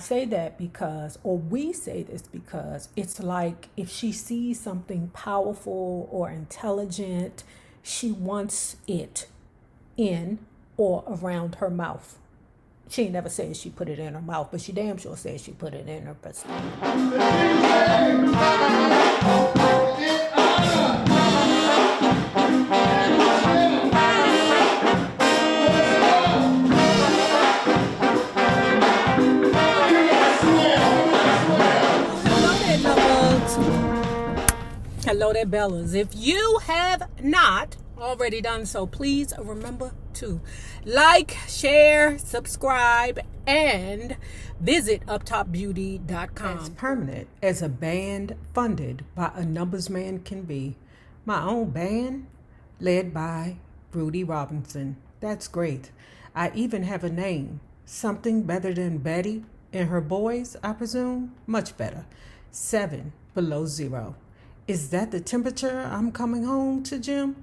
say that because, or we say this because, it's like if she sees something powerful or intelligent, she wants it in or around her mouth. She ain't never said she put it in her mouth, but she damn sure said she put it in her pussy. Hello there, Bellas. If you have not already done so, please remember to like, share, subscribe, and visit uptopbeauty.com. As permanent as a band funded by a numbers man can be. My own band, led by Rudy Robinson. That's great. I even have a name. Something better than Bettye and her boys, I presume? Much better. 7 below 0. Is that the temperature I'm coming home to, Jim?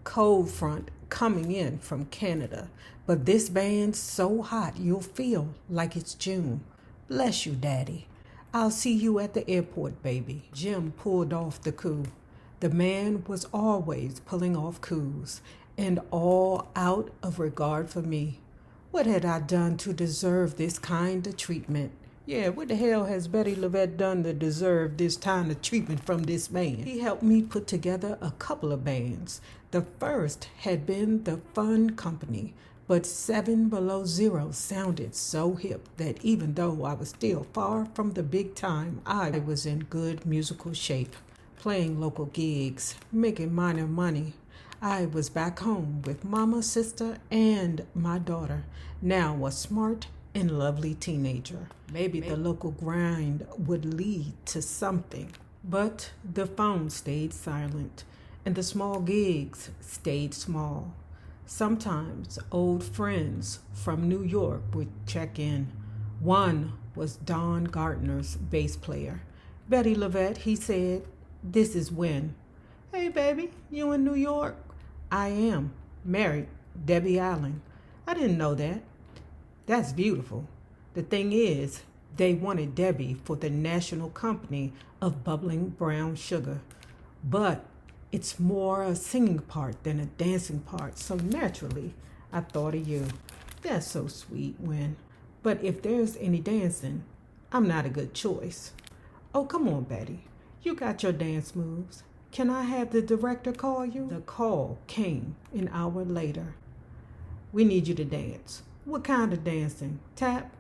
Cold front coming in from Canada. But this band's so hot you'll feel like it's June. Bless you, Daddy. I'll see you at the airport, baby. Jim pulled off the coup. The man was always pulling off coups, and all out of regard for me. What had I done to deserve this kind of treatment? Yeah, what the hell has LaVette done to deserve this kind of treatment from this man? He helped me put together a couple of bands. The first had been the Fun Company, but 7 below 0 sounded so hip that even though I was still far from the big time, I was in good musical shape, playing local gigs, making minor money. I was back home with mama, sister, and my daughter, now a smart and lovely teenager. Maybe the local grind would lead to something. But the phone stayed silent, and the small gigs stayed small. Sometimes old friends from New York would check in. One was Don Gardner's bass player. Bettye LaVette, he said, "This is when." "Hey, baby, you in New York?" "I am. Married. Debbie Allen." "I didn't know that." "That's beautiful. The thing is, they wanted Debbie for the national company of bubbling brown sugar. But it's more a singing part than a dancing part, so naturally, I thought of you." "That's so sweet, Win. But if there's any dancing, I'm not a good choice." "Oh, come on, Bettye. You got your dance moves. Can I have the director call you?" The call came an hour later. "We need you to dance." "What kind of dancing? Tap?"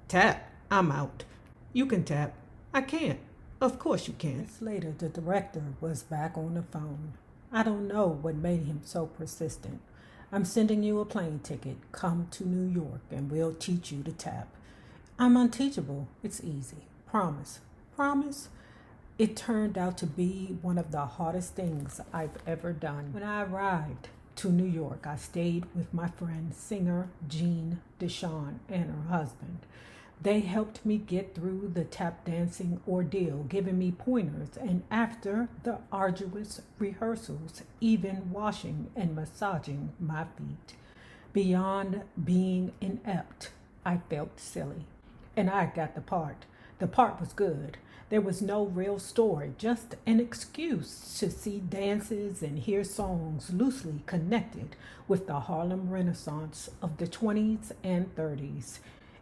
"Tap? I'm out." "You can tap." "I can't." "Of course you can." Minutes later, the director was back on the phone. "I don't know what made him so persistent. I'm sending you a plane ticket. Come to New York and we'll teach you to tap." "I'm unteachable. It's easy. Promise." "Promise?" It turned out to be one of the hardest things I've ever done. When I arrived to New York, I stayed with my friend singer Jean Deshawn and her husband. They helped me get through the tap dancing ordeal, giving me pointers, and after the arduous rehearsals, even washing and massaging my feet. Beyond being inept, I felt silly. And I got the part. The part was good. There was no real story, just an excuse to see dances and hear songs loosely connected with the Harlem Renaissance of the 20s and 30s.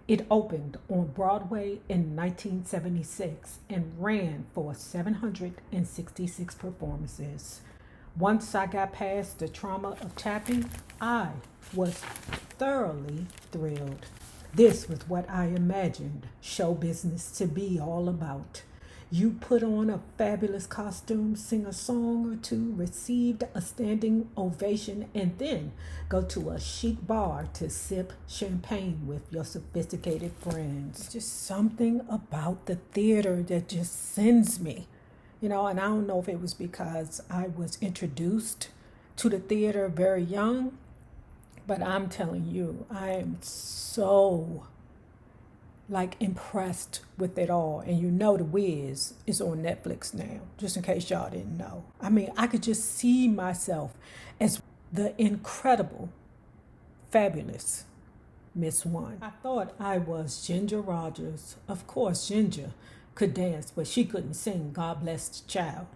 It opened on Broadway in 1976 and ran for 766 performances. Once I got past the trauma of tapping, I was thoroughly thrilled. This was what I imagined show business to be all about. You put on a fabulous costume, sing a song or two, received a standing ovation, and then go to a chic bar to sip champagne with your sophisticated friends. Just something about the theater that just sends me. And I don't know if it was because I was introduced to the theater very young, but I'm telling you, I am so impressed with it all. And The Wiz is on Netflix now, just in case y'all didn't know. I mean, I could just see myself as the incredible, fabulous miss one. I thought I was Ginger Rogers. Of course, Ginger could dance, but she couldn't sing God Bless the Child,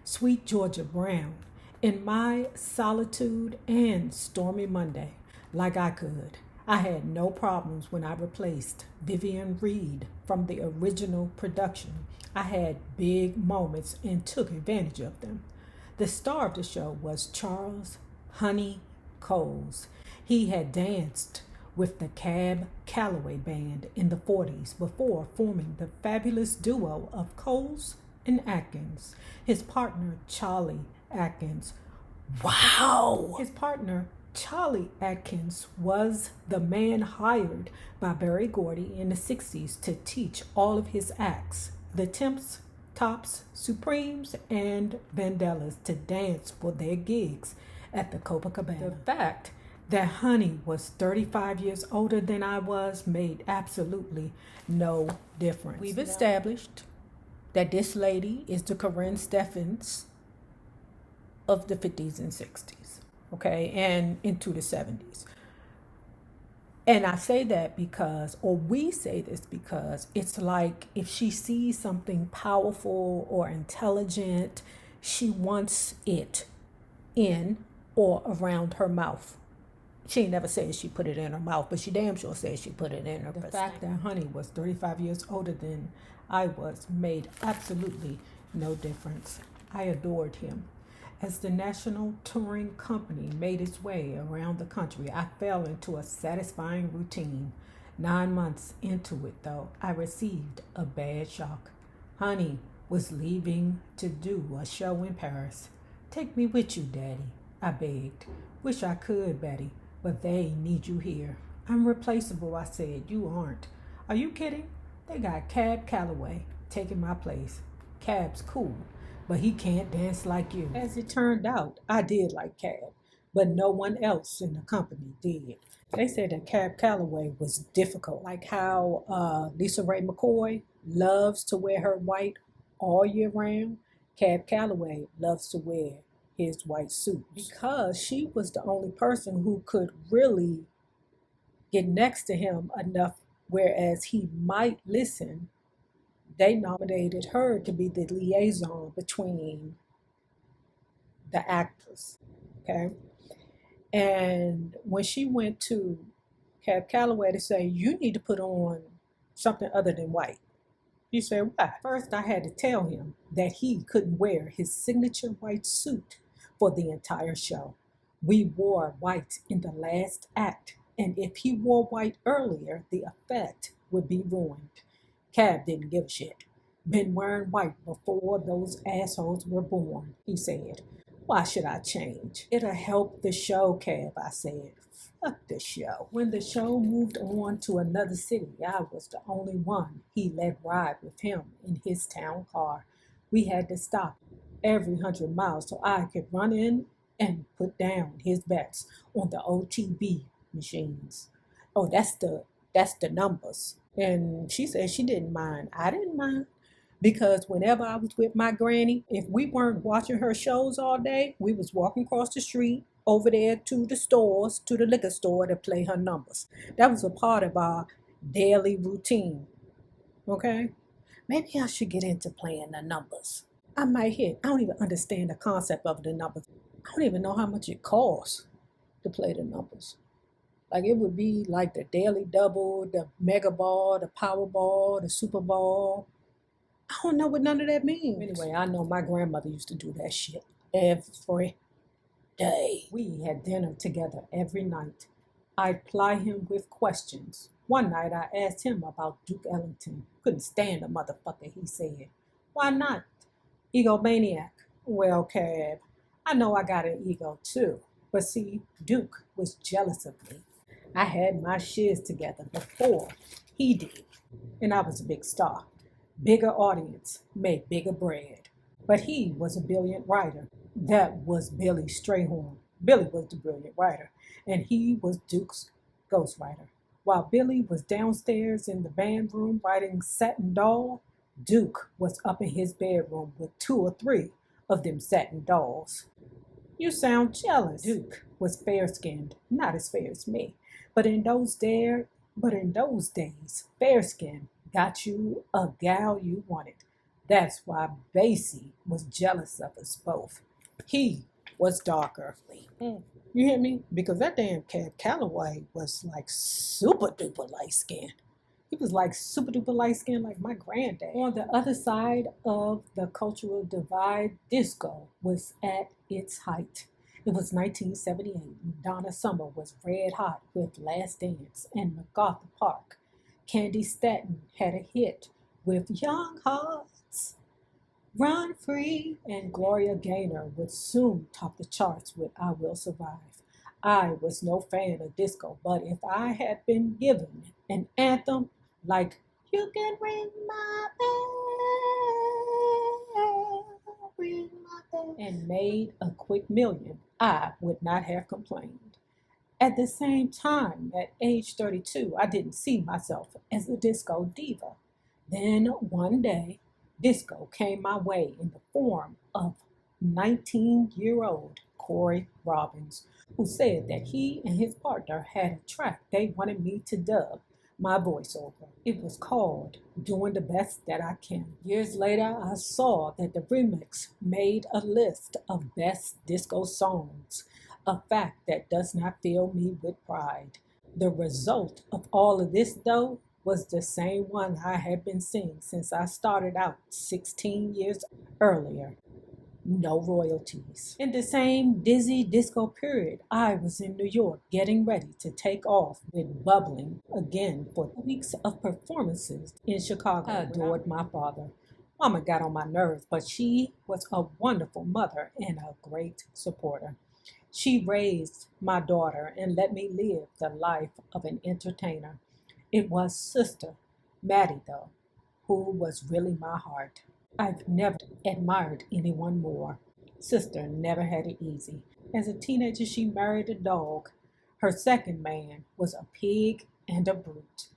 Sweet Georgia Brown, In My Solitude, and Stormy Monday like I could. I had no problems when I replaced Vivian Reed from the original production. I had big moments and took advantage of them. The star of the show was Charles Honey Coles. He had danced with the Calloway band in the 40s before forming the fabulous duo of Coles and Atkins. His partner, Charlie Atkins. Wow! His partner, Charlie Atkins, was the man hired by Berry Gordy in the 60s to teach all of his acts, the Temps, Tops, Supremes, and Vandellas, to dance for their gigs at the Copacabana. The fact that Honey was 35 years older than I was made absolutely no difference. We've established that this lady is the Corinne Steffens of the 50s and 60s, okay, and into the 70s. And I say that because, or we say this because, it's like if she sees something powerful or intelligent, she wants it in or around her mouth. She ain't never said she put it in her mouth, but she damn sure said she put it in her. The fact that Honey was 35 years older than I was made absolutely no difference. I adored him. As the national touring company made its way around the country, I fell into a satisfying routine. 9 months into it, though, I received a bad shock. Honey was leaving to do a show in Paris. Take me with you, Daddy, I begged. Wish I could, Betty, but they need you here. I'm replaceable, I said. You aren't. Are you kidding? They got Calloway taking my place. Cab's cool, but he can't dance like you. As it turned out, I did like Cab, but no one else in the company did. They said that Calloway was difficult, like how Lisa Ray McCoy loves to wear her white all year round. Calloway loves to wear his white suit because she was the only person who could really get next to him enough, whereas he might listen. They nominated her to be the liaison between the actors, okay? And when she went to Calloway to say, you need to put on something other than white, he said, why? First, I had to tell him that he couldn't wear his signature white suit for the entire show. We wore white in the last act, and if he wore white earlier, the effect would be ruined. Cab didn't give a shit. Been wearing white before those assholes were born, he said. Why should I change? It'll help the show, Cab, I said. Fuck the show. When the show moved on to another city, I was the only one he let ride with him in his town car. We had to stop every 100 miles so I could run in and put down his bets on the OTB machines. Oh, that's the numbers. And she said she didn't mind. I didn't mind. Because whenever I was with my granny, if we weren't watching her shows all day, we was walking across the street over there to the stores, to the liquor store to play her numbers. That was a part of our daily routine. Okay? Maybe I should get into playing the numbers. I might hit. I don't even understand the concept of the numbers. I don't even know how much it costs to play the numbers. Like it would be like the Daily Double, the Mega Ball, the Powerball, the Super Ball. I don't know what none of that means. Anyway, I know my grandmother used to do that shit every day. We had dinner together every night. I'd ply him with questions. One night I asked him about Duke Ellington. Couldn't stand the motherfucker, he said. Why not? Egomaniac. Well, Cab, I know I got an ego too. But see, Duke was jealous of me. I had my shiz together before he did. And I was a big star. Bigger audience, make bigger bread. But he was a brilliant writer. That was Billy Strayhorn. Billy was the brilliant writer, and he was Duke's ghostwriter. While Billy was downstairs in the band room writing Satin Doll, Duke was up in his bedroom with 2 or 3 of them satin dolls. You sound jealous. Duke was fair-skinned, not as fair as me. But in those But in those days, fair skin got you a gal you wanted. That's why Basie was jealous of us both. He was darker. You hear me? Because that damn Calloway was like super duper light skin. He was like super duper light skin like my granddad. On the other side of the cultural divide, disco was at its height. It was 1978. Donna Summer was red hot with Last Dance and MacArthur Park. Candy Staton had a hit with Young Hearts, Run Free, and Gloria Gaynor would soon top the charts with I Will Survive. I was no fan of disco, but if I had been given an anthem like You Can Ring My Bell, ring my bell, and made a quick million, I would not have complained. At the same time, at age 32, I didn't see myself as a disco diva. Then one day, disco came my way in the form of 19-year-old Corey Robbins, who said that he and his partner had a track they wanted me to dub my voiceover. It was called Doing the Best That I Can. Years later, I saw that the remix made a list of best disco songs, a fact that does not fill me with pride. The result of all of this, though, was the same one I had been singing since I started out 16 years earlier. No royalties. In the same dizzy disco period, I was in New York getting ready to take off with Bubbling again for weeks of performances in Chicago. I adored my father. Mama got on my nerves, but she was a wonderful mother and a great supporter. She raised my daughter and let me live the life of an entertainer. It was Sister Maddie, though, who was really my heart. I've never admired anyone more. Sister never had it easy. As a teenager, she married a dog. Her second man was a pig and a brute.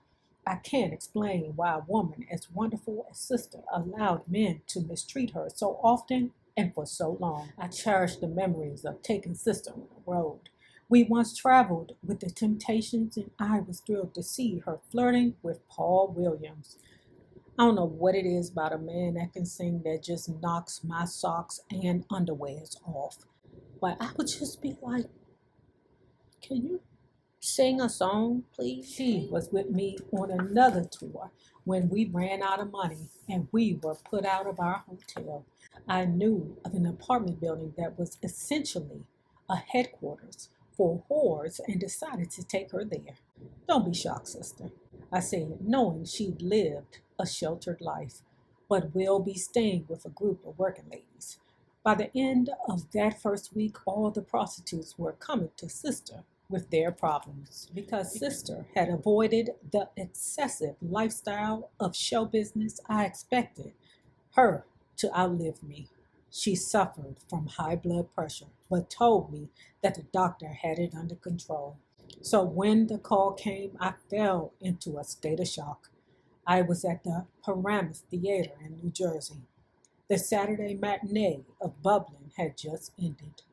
I can't explain why a woman as wonderful as Sister allowed men to mistreat her so often and for so long. I cherish the memories of taking Sister on the road. We once traveled with the Temptations, and I was thrilled to see her flirting with Paul Williams. I don't know what it is about a man that can sing that just knocks my socks and underwears off. But I would just be like, can you sing a song, please? She was with me on another tour when we ran out of money and we were put out of our hotel. I knew of an apartment building that was essentially a headquarters for whores and decided to take her there. Don't be shocked, sister, I said, knowing she'd lived a sheltered life, but will be staying with a group of working ladies. By the end of that first week, all the prostitutes were coming to Sister with their problems because Sister had avoided the excessive lifestyle of show business. I expected her to outlive me. She suffered from high blood pressure, but told me that the doctor had it under control. So when the call came, I fell into a state of shock. I was at the Paramus Theater in New Jersey. The Saturday matinee of Bubbling had just ended.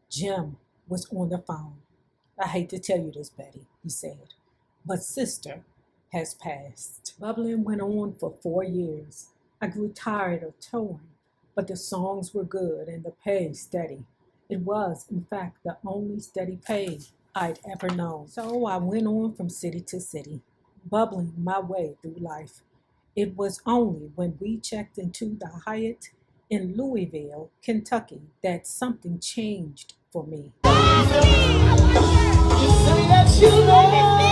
Jim was on the phone. I hate to tell you this, Bettye, he said, but Sister has passed. Bubbling went on for 4 years. I grew tired of touring, but the songs were good and the pay steady. It was, in fact, the only steady pay I'd ever known. So I went on from city to city, bubbling my way through life. It was only when we checked into the Hyatt in Louisville, Kentucky, that something changed for me. You say that you love